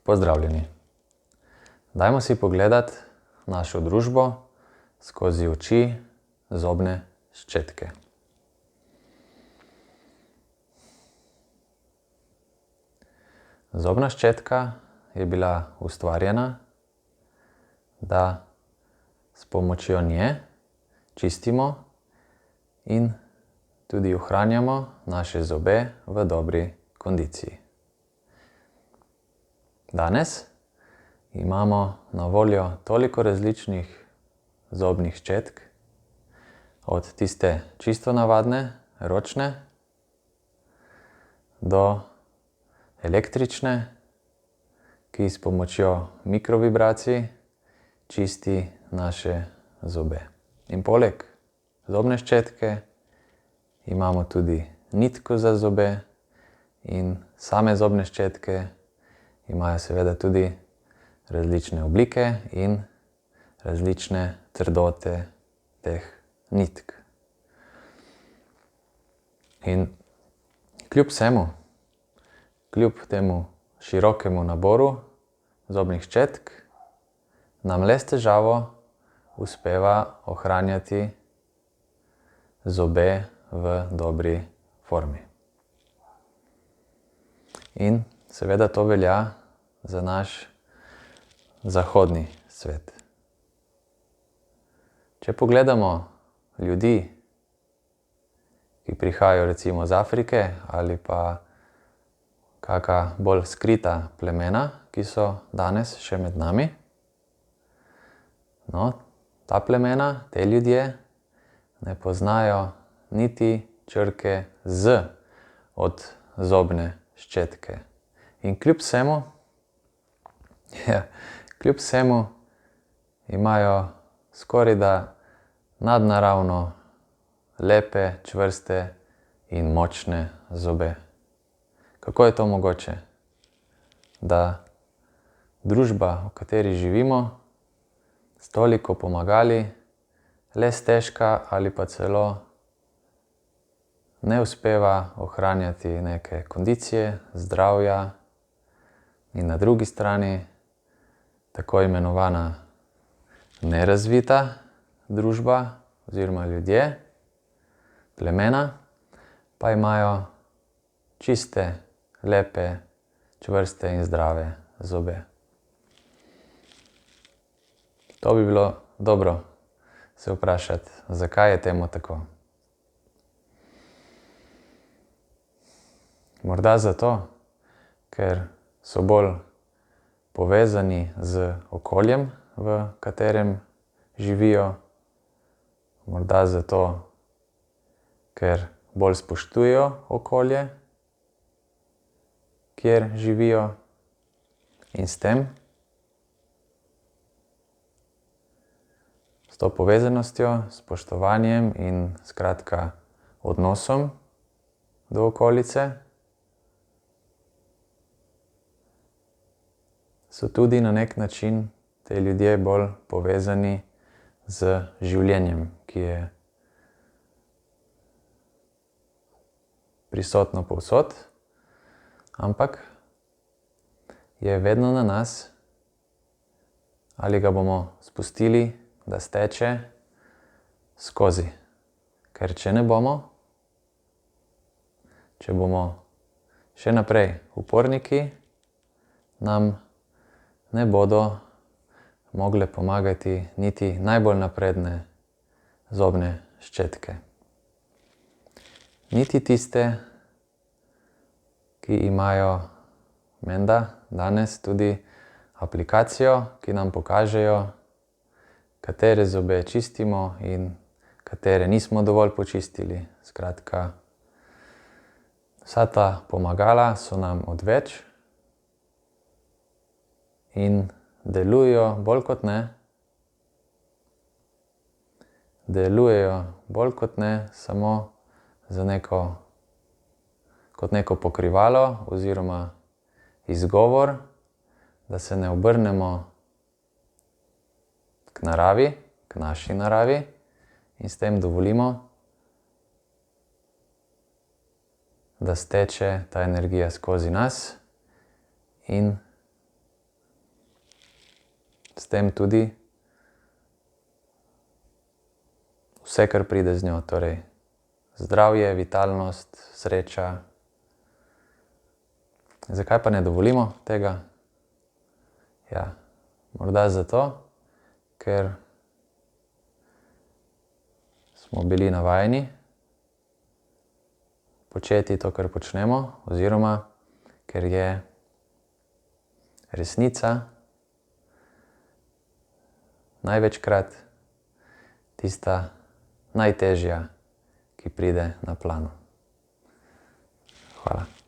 Pozdravljeni. Dajmo si pogledati našo družbo skozi oči zobne ščetke. Zobna ščetka je bila ustvarjena, da s pomočjo nje čistimo in tudi ohranjamo naše zobe v dobri kondiciji. Danes imamo na voljo toliko različnih zobnih ščetk, od tiste čisto navadne, ročne, do električne, ki s pomočjo mikrovibracij čisti naše zobe. In poleg zobne ščetke imamo tudi nitko za zobe in same zobne ščetke imajo seveda tudi različne oblike in različne trdote teh nitk. In kljub temu širokemu naboru zobnih ščetk, nam le s težavo uspeva ohranjati zobe v dobri formi. In seveda to velja za naš zahodni svet. Če pogledamo ljudi, ki prihajajo recimo iz Afrike ali pa kaka bolj skrita plemena, ki so danes še med nami, ta plemena, te ljudje ne poznajo niti črke Z od zobne ščetke. In kljub vsemu imajo skorajda nadnaravno lepe, čvrste in močne zobe. Kako je to mogoče, da družba, v kateri živimo, s toliko pomagali, le stežka ali pa celo ne uspeva ohranjati neke kondicije, zdravja, in na drugi strani tako imenovana nerazvita družba oziroma ljudje, plemena, pa imajo čiste, lepe, čvrste in zdrave zobe. To bi bilo dobro se vprašati, zakaj je temu tako. Morda zato, ker so bolj povezani z okoljem, v katerem živijo. Morda zato, ker bolj spoštujejo okolje, kjer živijo, in s tem, s to povezanostjo, spoštovanjem in skratka odnosom do okolice, so tudi na nek način te ljudje bolj povezani z življenjem, ki je prisotno povsod, ampak je vedno na nas, ali ga bomo spustili, da steče skozi. Ker če ne bomo, če bomo še naprej uporniki, nam ne bodo mogle pomagati niti najbolj napredne zobne ščetke. Niti tiste, ki imajo menda danes tudi aplikacijo, ki nam pokažejo, katere zobe čistimo in katere nismo dovolj počistili. Skratka, vsa ta pomagala so nam odveč in delujejo bolj kot ne samo kot neko pokrivalo oziroma izgovor, da se ne obrnemo k naravi, k naši naravi, in s tem dovolimo, da steče ta energija skozi nas in s tem tudi vse, kar pride z njo, torej zdravje, vitalnost, sreča. Zakaj pa ne dovolimo tega? Ja, morda zato, ker smo bili navajeni početi to, kar počnemo, oziroma ker je resnica največkrat tista najtežja, ki pride na plano. Hvala.